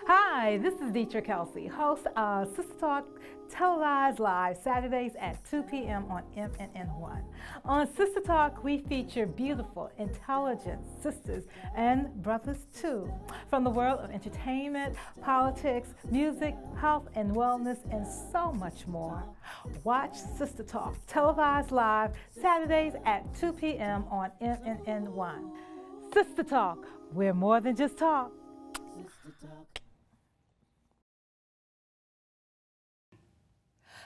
Hi, this is Dietra Kelsey, host of Sistah Talk televised live Saturdays at 2 p.m. on MNN1. On Sistah Talk, we feature beautiful, intelligent sisters and brothers too, from the world of entertainment, politics, music, health and wellness, and so much more. Watch Sistah Talk televised live Saturdays at 2 p.m. on MNN1. Sistah Talk, we're more than just talk.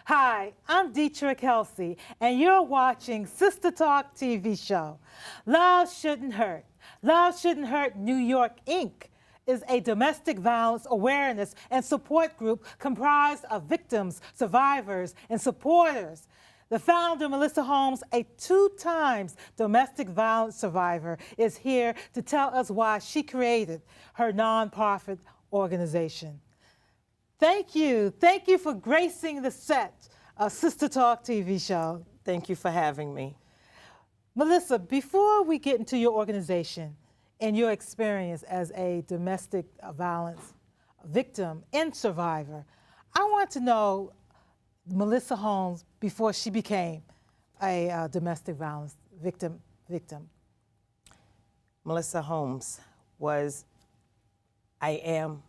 Hi, I'm Dietra Kelsey, and you're watching Sistah Talk TV show. Love Shouldn't Hurt. Love Shouldn't Hurt New York, Inc. is a domestic violence awareness and support group comprised of victims, survivors, and supporters. The founder, Melissa Holmes, a 2-time domestic violence survivor, is here to tell us why she created her nonprofit organization. Thank you. Thank you for gracing the set of Sistah Talk TV show. Thank you for having me. Melissa, before we get into your organization and your experience as a domestic violence victim and survivor, I want to know Melissa Holmes before she became a domestic violence victim. Melissa Holmes I am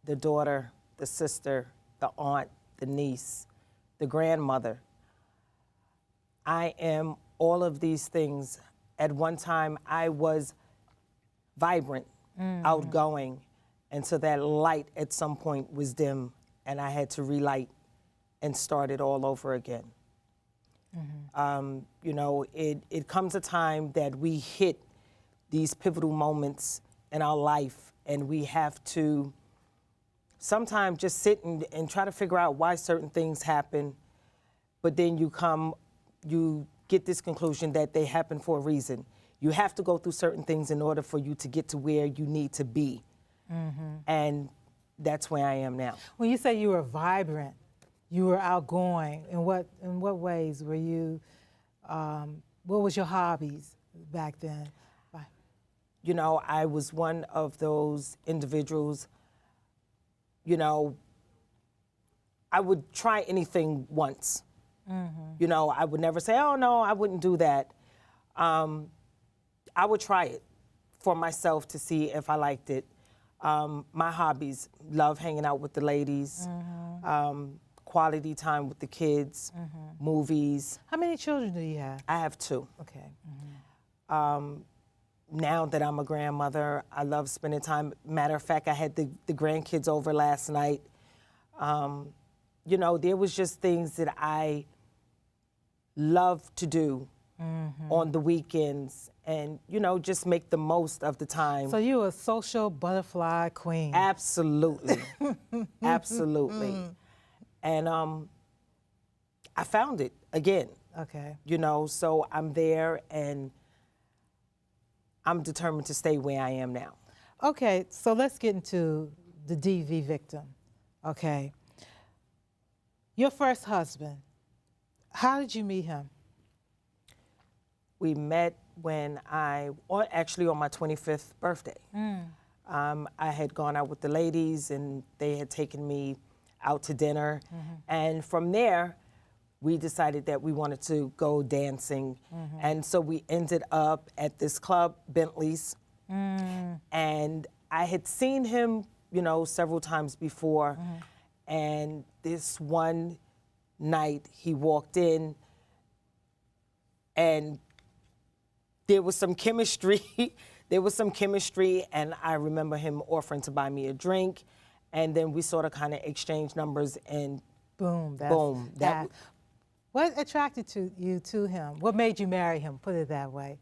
the daughter, the sister, the aunt, the niece, the grandmother. I am all of these things. At one time, I was vibrant, outgoing, and so that light at some point was dim, and I had to relight and start it all over again. You know, it comes a time that we hit these pivotal moments in our life, and we have to sometimes just sit and try to figure out why certain things happen, but then you get this conclusion that they happen for a reason. You have to go through certain things in order for you to get to where you need to be. And that's where I am now. When you say you were vibrant, you were outgoing, in what ways were you, what was your hobbies back then? You know, I was one of those individuals. You know, I would try anything once. You know, I would never say, oh no, I wouldn't do that. I would try it for myself to see if I liked it. My hobbies, love hanging out with the ladies, quality time with the kids, movies. How many children do you have? I have 2. Okay. Now that I'm a grandmother, I love spending time. Matter of fact, I had the grandkids over last night. You know, there was just things that I love to do on the weekends and, you know, just make the most of the time. So you were a social butterfly queen. Absolutely. Absolutely. And I found it again. Okay. You know, so I'm there and I'm determined to stay where I am now. Okay, so let's get into the DV victim, okay? Your first husband, how did you meet him? We met when actually on my 25th birthday. I had gone out with the ladies and they had taken me out to dinner. And from there, we decided that we wanted to go dancing. And so we ended up at this club, Bentley's. And I had seen him, you know, several times before. And this one night he walked in and there was some chemistry. And I remember him offering to buy me a drink. And then we sort of kind of exchanged numbers and boom. boom. What attracted you to him? What made you marry him? Put it that way.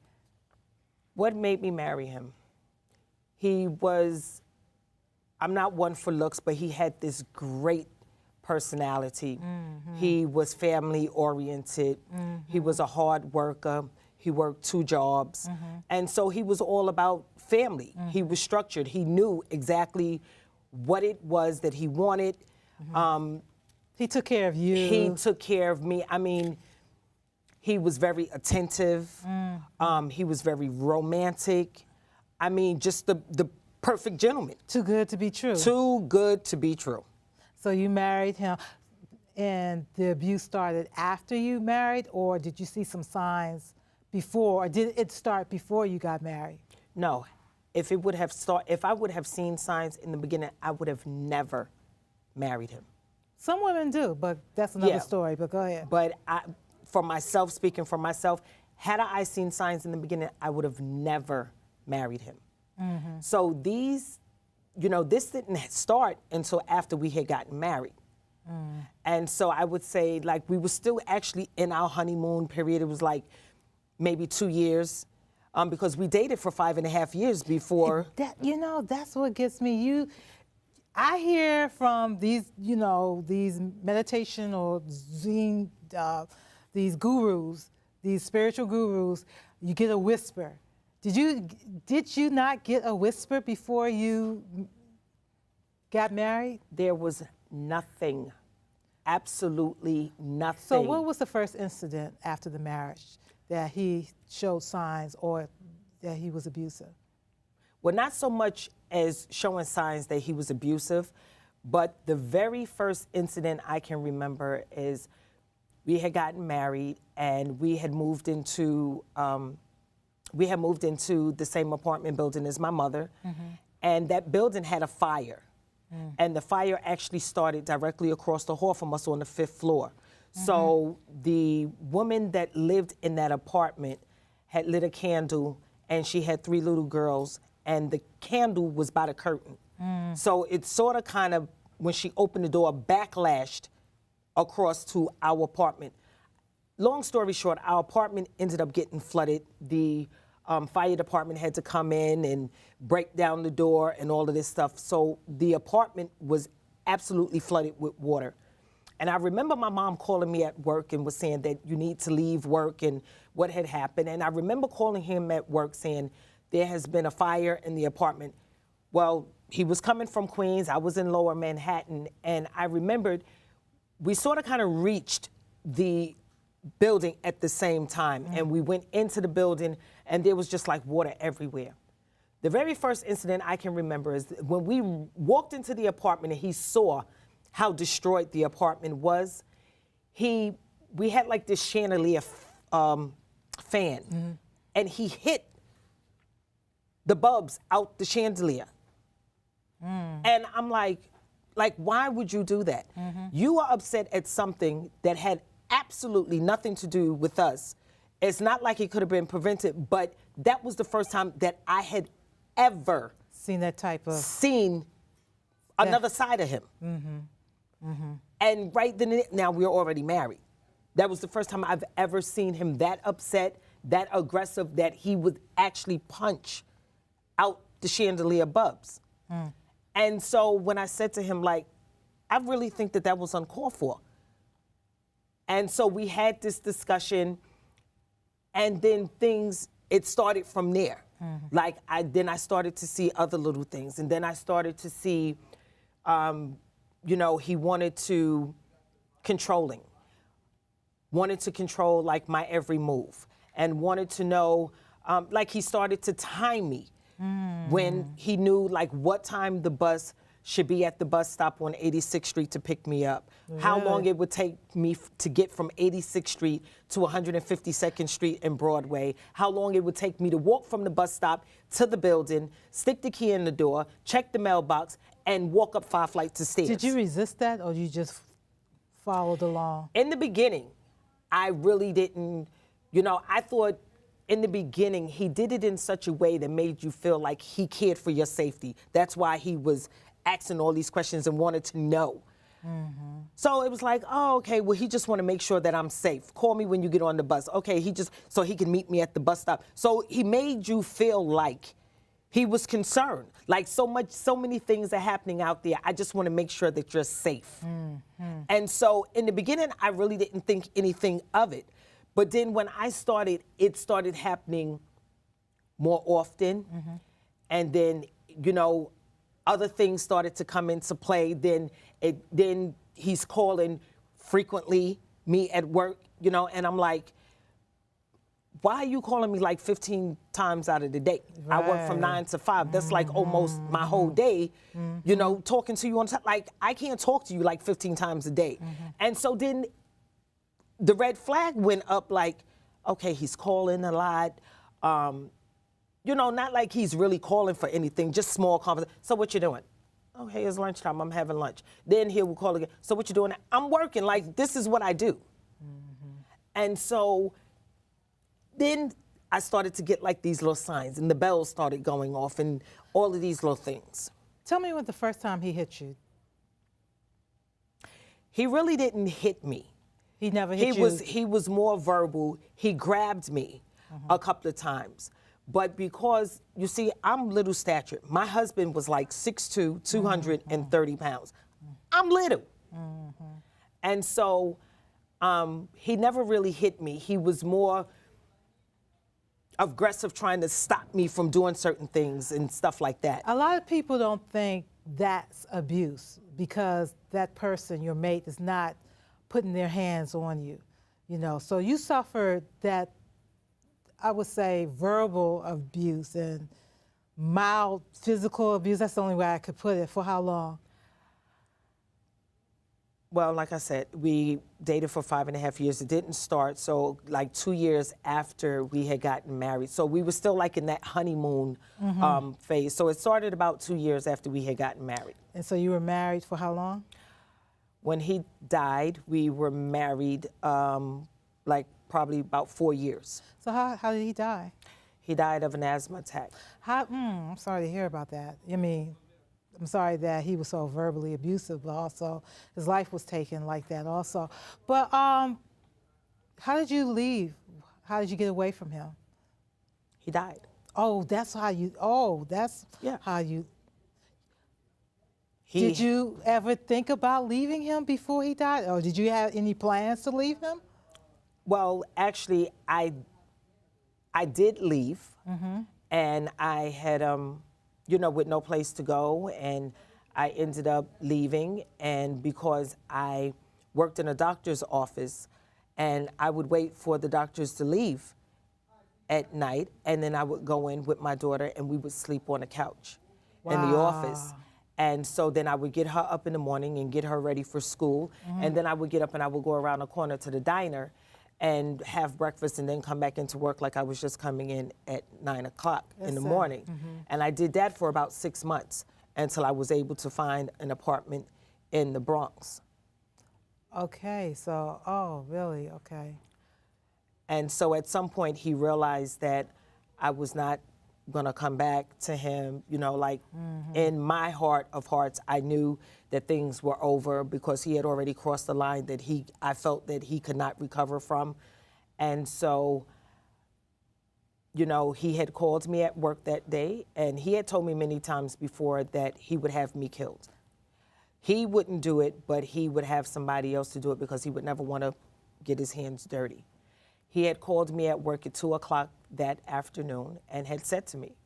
What made me marry him? I'm not one for looks, but he had this great personality. He was family oriented. He was a hard worker. He worked 2 jobs. And so he was all about family. He was structured. He knew exactly what it was that he wanted. He took care of you. He took care of me. I mean, he was very attentive. He was very romantic. I mean, just the perfect gentleman. Too good to be true. Too good to be true. So you married him, and the abuse started after you married, or did you see some signs before, or did it start before you got married? No, if I would have seen signs in the beginning, I would have never married him. Some women do, but that's another Yeah. story, but go ahead. But for myself, speaking for myself, had I seen signs in the beginning, I would have never married him. So this didn't start until after we had gotten married. And so I would say, like, we were still actually in our honeymoon period. It was like maybe 2 years, because we dated for 5.5 years before. That's what gets me. I hear from these meditation or Zen, these gurus, these spiritual gurus, you get a whisper. Did you not get a whisper before you got married? There was nothing, absolutely nothing. So what was the first incident after the marriage that he showed signs or that he was abusive? Well, not so much as showing signs that he was abusive, but the very first incident I can remember is we had gotten married and we had moved into the same apartment building as my mother, and that building had a fire. And the fire actually started directly across the hall from us on the 5th floor. So the woman that lived in that apartment had lit a candle, and she had 3 little girls, and the candle was by the curtain. So it sort of kind of, when she opened the door, backlashed across to our apartment. Long story short, our apartment ended up getting flooded. The fire department had to come in and break down the door and all of this stuff. So the apartment was absolutely flooded with water. And I remember my mom calling me at work and was saying that you need to leave work and what had happened. And I remember calling him at work saying there has been a fire in the apartment. Well, he was coming from Queens. I was in Lower Manhattan. And I remembered we sort of kind of reached the building at the same time. And we went into the building and there was just like water everywhere. The very first incident I can remember is when we walked into the apartment and he saw how destroyed the apartment was. We had like this chandelier fan, and he hit the bulbs out the chandelier. And I'm like, why would you do that? You are upset at something that had absolutely nothing to do with us. It's not like it could have been prevented, but that was the first time that I had ever Seen that type of... seen another side of him. And right then, now we're already married. That was the first time I've ever seen him that upset, that aggressive, that he would actually punch out the chandelier bulbs. And so when I said to him, like, I really think that that was uncalled for. And so we had this discussion, and then it started from there. Like, then I started to see other little things, and then I started to see, he wanted to control like my every move, and wanted to know, like he started to time me when he knew like what time the bus should be at the bus stop on 86th Street to pick me up, how long it would take me to get from 86th Street to 152nd Street and Broadway, how long it would take me to walk from the bus stop to the building, stick the key in the door, check the mailbox, and walk up 5 flights of stairs. Did you resist that, or you just followed along? In the beginning, I really didn't, I thought in the beginning, he did it in such a way that made you feel like he cared for your safety. That's why he was asking all these questions and wanted to know. So it was like, oh, okay, well, he just want to make sure that I'm safe. Call me when you get on the bus. Okay, so he can meet me at the bus stop. So he made you feel like he was concerned. Like so many things are happening out there. I just want to make sure that you're safe. And so in the beginning, I really didn't think anything of it. But then when it started happening more often. And then, other things started to come into play. Then he's calling frequently me at work, and I'm like, why are you calling me like 15 times out of the day? I work from 9 to 5. That's like almost my whole day, you know, talking to you on time. Like, I can't talk to you like 15 times a day. And so then the red flag went up like, okay, he's calling a lot. You know, not like he's really calling for anything, just small conversation. So what you doing? Oh, hey, it's lunchtime. I'm having lunch. Then he will call again. So what you doing? I'm working. Like, this is what I do. And so then I started to get like these little signs, and the bells started going off, and all of these little things. Tell me when the first time he hit you. He really didn't hit me. He never hit you? He was more verbal. He grabbed me a couple of times. But because, you see, I'm little stature. My husband was like 6'2", 230 pounds. I'm little. And so he never really hit me. He was more aggressive, trying to stop me from doing certain things and stuff like that. A lot of people don't think that's abuse because that person, your mate, is not putting their hands on you, you know. So you suffered that, I would say, verbal abuse and mild physical abuse. That's the only way I could put it. For how long? Well, like I said, we dated for 5.5 years. It didn't start, so like 2 years after we had gotten married. So we were still like in that honeymoon phase. So it started about 2 years after we had gotten married. And so you were married for how long? When he died, we were married like probably about 4 years. So how did he die? He died of an asthma attack. I'm sorry to hear about that. I mean, I'm sorry that he was so verbally abusive, but also his life was taken like that also. But how did you leave? How did you get away from him? He died. Oh, that's how you, how you. Did you ever think about leaving him before he died? Or did you have any plans to leave him? Well, actually, I did leave, and I had, you know, with no place to go, and I ended up leaving, and because I worked in a doctor's office, and I would wait for the doctors to leave at night, and then I would go in with my daughter, and we would sleep on a couch in the office. And so then I would get her up in the morning and get her ready for school, and then I would get up and I would go around the corner to the diner and have breakfast and then come back into work like I was just coming in at 9 o'clock in the morning. And I did that for about 6 months until I was able to find an apartment in the Bronx. Okay, so, oh, really, okay. And so at some point he realized that I was not gonna come back to him, you know, like in my heart of hearts, I knew that things were over because he had already crossed the line that I felt that he could not recover from. And so, you know, he had called me at work that day, and he had told me many times before that he would have me killed. He wouldn't do it, but he would have somebody else to do it because he would never want to get his hands dirty. He had called me at work at 2 o'clock that afternoon and had said to me,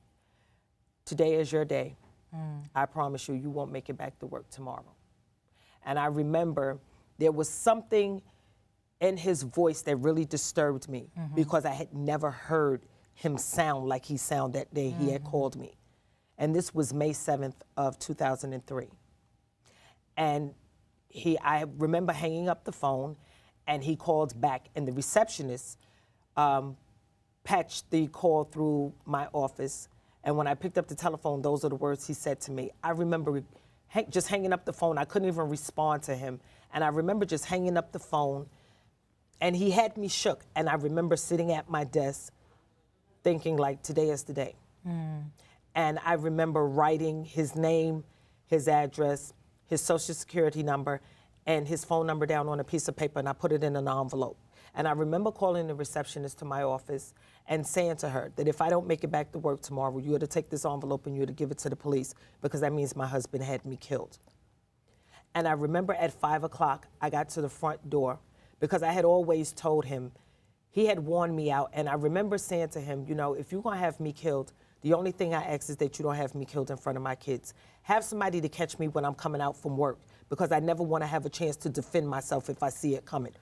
"Today is your day. I promise you, you won't make it back to work tomorrow." And I remember there was something in his voice that really disturbed me because I had never heard him sound like he sounded that day he had called me. And this was May 7th of 2003. And I remember hanging up the phone, and he called back, and the receptionist patched the call through my office. And when I picked up the telephone, those are the words he said to me. I remember just hanging up the phone. I couldn't even respond to him. And I remember just hanging up the phone, and he had me shook. And I remember sitting at my desk thinking, like, today is the day. And I remember writing his name, his address, his social security number, and his phone number down on a piece of paper, and I put it in an envelope. And I remember calling the receptionist to my office and saying to her that if I don't make it back to work tomorrow, you ought to take this envelope and you ought to give it to the police because that means my husband had me killed. And I remember at 5 o'clock, I got to the front door because I had always told him, he had warned me out, and I remember saying to him, you know, if you're gonna have me killed, the only thing I ask is that you don't have me killed in front of my kids. Have somebody to catch me when I'm coming out from work because I never want to have a chance to defend myself if I see it coming.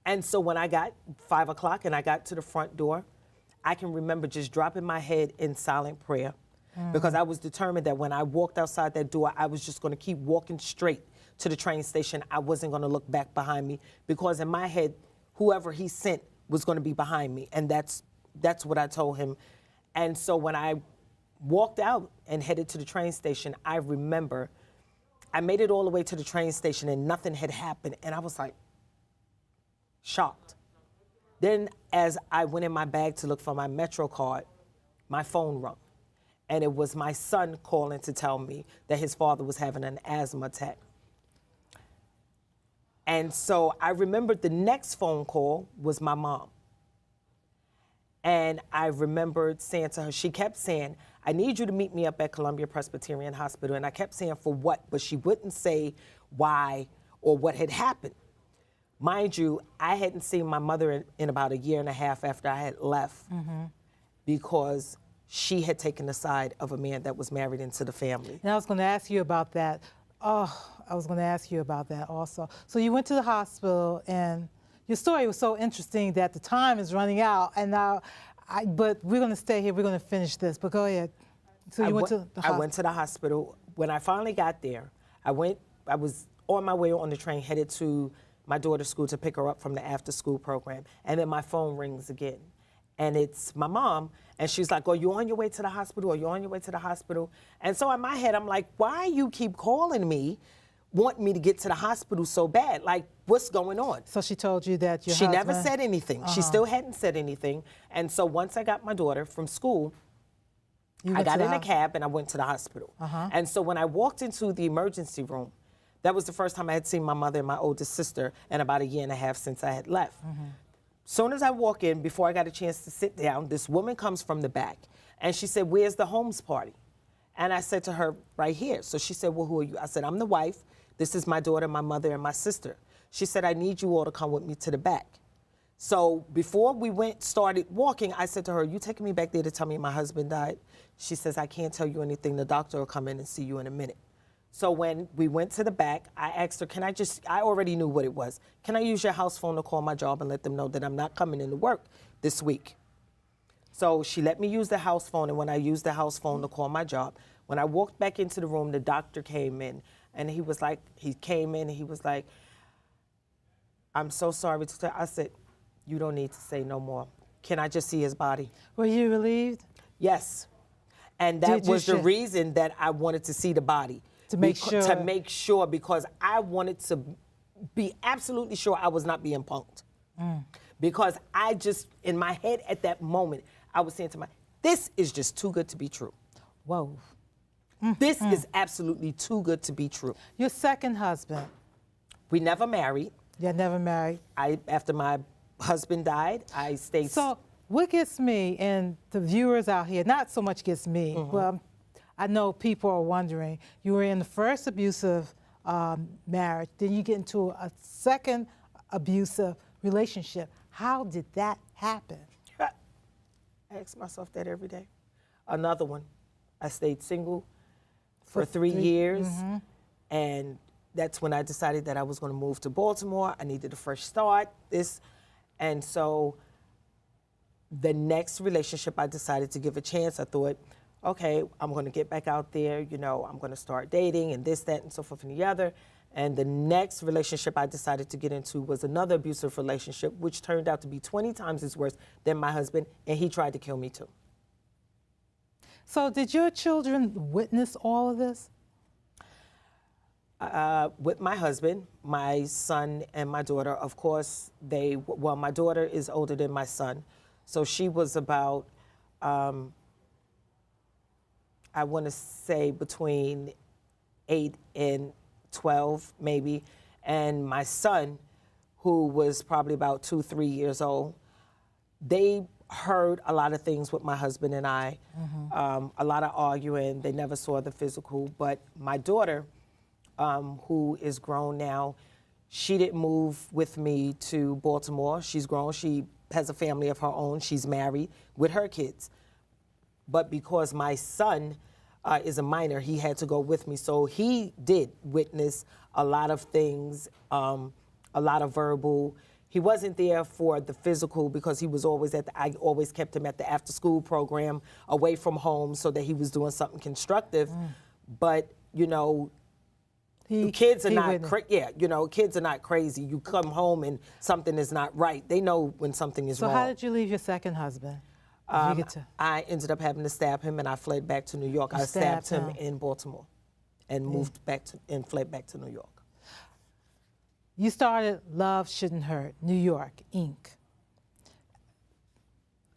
And so when I got 5 o'clock and I got to the front door, I can remember just dropping my head in silent prayer because I was determined that when I walked outside that door, I was just going to keep walking straight to the train station. I wasn't going to look back behind me because in my head, whoever he sent was going to be behind me. And that's what I told him. And so when I walked out and headed to the train station, I remember I made it all the way to the train station and nothing had happened. And I was like, shocked. Then as I went in my bag to look for my Metro card, my phone rung. And it was my son calling to tell me that his father was having an asthma attack. And so I remembered the next phone call was my mom. And I remembered saying to her, she kept saying, I need you to meet me up at Columbia Presbyterian Hospital. And I kept saying, for what? But she wouldn't say why or what had happened. Mind you, I hadn't seen my mother in about a year and a half after I had left because she had taken the side of a man that was married into the family. And I was going to ask you about that. Oh, I was going to ask you about that also. So you went to the hospital, and your story was so interesting that the time is running out. And now, but we're going to stay here. We're going to finish this. But go ahead. So you went to the hospital. I went to the hospital. When I finally got there, I was on my way on the train, headed to my daughter's school to pick her up from the after-school program. And then my phone rings again. And it's my mom, and she's like, oh, you on your way to the hospital? Are you on your way to the hospital? And so in my head, I'm like, why you keep calling me, wanting me to get to the hospital so bad? Like, what's going on? So she told you that your She husband... never said anything. She still hadn't said anything. And so once I got my daughter from school, I got in a cab and I went to the hospital. And so when I walked into the emergency room, that was the first time I had seen my mother and my oldest sister in about a year and a half since I had left. Soon as I walk in, before I got a chance to sit down, this woman comes from the back and she said, where's the Holmes party? And I said to her, right here. So she said, well, who are you? I said, I'm the wife. This is my daughter, my mother, and my sister. She said, I need you all to come with me to the back. So before we started walking, I said to her, you taking me back there to tell me my husband died? She says, I can't tell you anything. The doctor will come in and see you in a minute. So when we went to the back, I asked her, I already knew what it was. Can I use your house phone to call my job and let them know that I'm not coming into work this week? So she let me use the house phone, and when I used the house phone to call my job, when I walked back into the room, the doctor came in, and he was like, I'm so sorry to tell. I said, you don't need to say no more. Can I just see his body? Were you relieved? Yes. And that was the reason that I wanted to see the body. To make sure. To make sure, because I wanted to be absolutely sure I was not being punked. Because I just, in my head at that moment, I was saying to myself, this is just too good to be true. Whoa. This is absolutely too good to be true. Your second husband? We never married. Yeah, never married. After my husband died, I stayed. So what gets me, and the viewers out here, not so much gets me, well, I know people are wondering, you were in the first abusive marriage, then you get into a second abusive relationship. How did that happen? I ask myself that every day. Another one. I stayed single for 3 years, and that's when I decided that I was going to move to Baltimore. I needed a fresh start. And so the next relationship I decided to give a chance. I thought, okay, I'm going to get back out there, I'm going to start dating and this, that, and so forth and the other. And the next relationship I decided to get into was another abusive relationship, which turned out to be 20 times as worse than my husband, and he tried to kill me too. So did your children witness all of this? With my husband, my son and my daughter, of course, my daughter is older than my son. So she was about, I want to say between 8 and 12, maybe. And my son, who was probably about 2, 3 years old, they heard a lot of things with my husband and I, a lot of arguing. They never saw the physical. But my daughter, who is grown now, she didn't move with me to Baltimore. She's grown. She has a family of her own. She's married with her kids. But because my son is a minor, he had to go with me. So he did witness a lot of things, a lot of verbal. He wasn't there for the physical because he was always I always kept him at the after school program away from home so that he was doing something constructive. But, you know, kids are not kids are not crazy. You come home and something is not right. They know when something is wrong. So how did you leave your second husband? I ended up having to stab him, and I fled back to New York. I stabbed him in Baltimore and moved back and fled back to New York. You started Love Shouldn't Hurt, New York, Inc.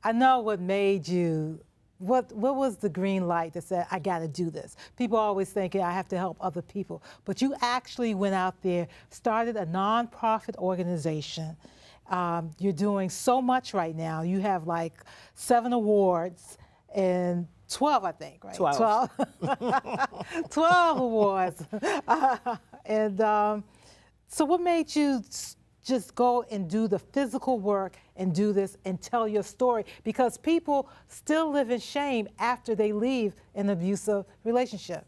I know what made you, what was the green light that said, I gotta do this? People always think, I have to help other people. But you actually went out there, started a nonprofit organization. You're doing so much right now. You have like 7 awards and 12, I think, right? 12. 12 awards. So what made you just go and do the physical work and do this and tell your story? Because people still live in shame after they leave an abusive relationship.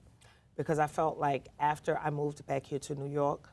Because I felt like after I moved back here to New York,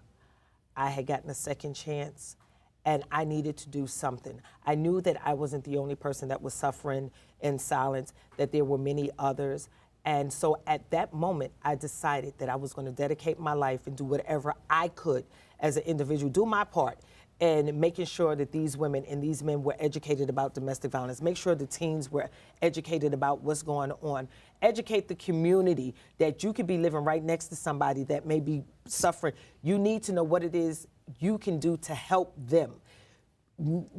I had gotten a second chance and I needed to do something. I knew that I wasn't the only person that was suffering in silence, that there were many others. And so at that moment, I decided that I was going to dedicate my life and do whatever I could as an individual, do my part in making sure that these women and these men were educated about domestic violence, make sure the teens were educated about what's going on, educate the community that you could be living right next to somebody that may be suffering. You need to know what it is you can do to help them.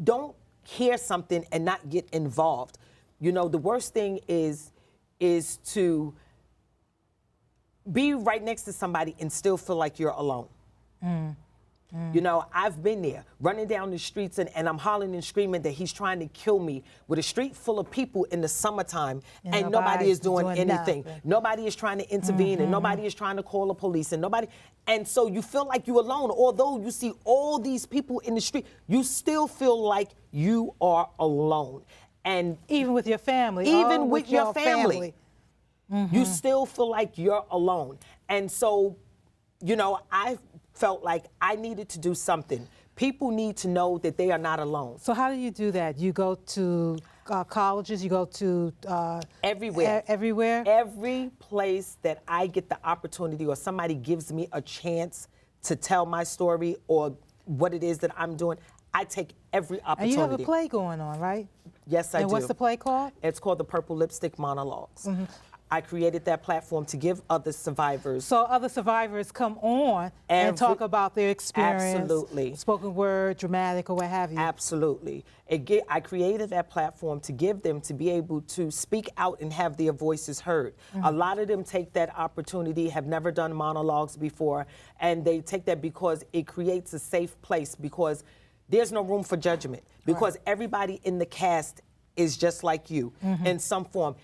Don't hear something and not get involved. You know, the worst thing is to be right next to somebody and still feel like you're alone. You know, I've been there, running down the streets and I'm hollering and screaming that he's trying to kill me with a street full of people in the summertime and nobody is doing anything. Nothing. Nobody is trying to intervene and nobody is trying to call the police and so you feel like you're alone. Although you see all these people in the street, you still feel like you are alone. And even with your family. Even with your family. You still feel like you're alone. And so, you know, I felt like I needed to do something. People need to know that they are not alone. So how do you do that? You go to colleges, you go to... everywhere. Everywhere? Every place that I get the opportunity or somebody gives me a chance to tell my story or what it is that I'm doing, I take every opportunity. And you have a play going on, right? Yes, I do. And what's the play called? It's called The Purple Lipstick Monologues. I created that platform to give other survivors. So other survivors come on and talk about their experience. Absolutely. Spoken word, dramatic, or what have you. Absolutely. I created that platform to give them to be able to speak out and have their voices heard. A lot of them take that opportunity, have never done monologues before, and they take that because it creates a safe place, because there's no room for judgment, because everybody in the cast is just like you in some form.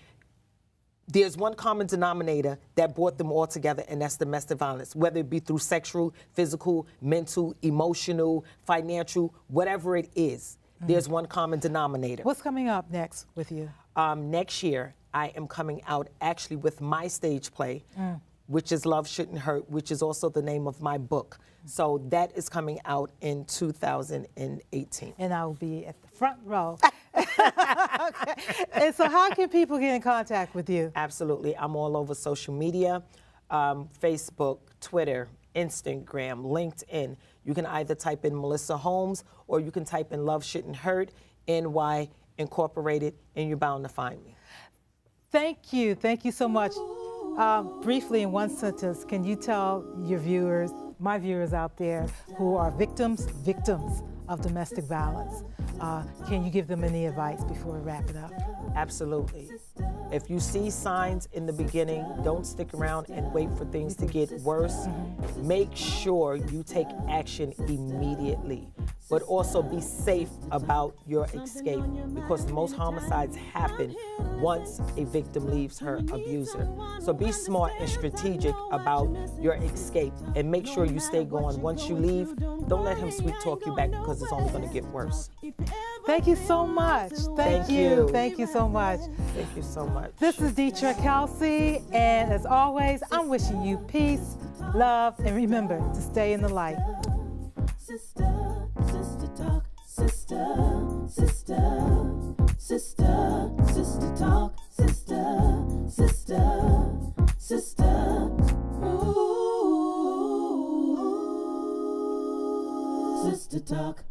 There's one common denominator that brought them all together, and that's domestic violence, whether it be through sexual, physical, mental, emotional, financial, whatever it is. There's one common denominator. What's coming up next with you? Next year, I am coming out actually with my stage play, which is Love Shouldn't Hurt, which is also the name of my book. So that is coming out in 2018. And I will be at the front row. Okay. And so how can people get in contact with you? Absolutely. I'm all over social media, Facebook, Twitter, Instagram, LinkedIn. You can either type in Melissa Holmes or you can type in Love Shouldn't Hurt, NY Incorporated, and you're bound to find me. Thank you. Thank you so much. Briefly, in one sentence, can you tell your viewers, my viewers out there who are victims of domestic violence, can you give them any advice before we wrap it up? Absolutely. If you see signs in the beginning, don't stick around and wait for things to get worse. Make sure you take action immediately, but also be safe about your escape, because most homicides happen once a victim leaves her abuser. So be smart and strategic about your escape and make sure you stay going. Once you leave, don't let him sweet talk you back, because it's only going to get worse. Thank you so much. Thank you. Thank you so much. Thank you so much. This is Dietra Kelsey, and as always, I'm wishing you peace, love, and remember to stay in the light. Sister, sister talk. Sistah, sister talk, sister, ooh, sister talk.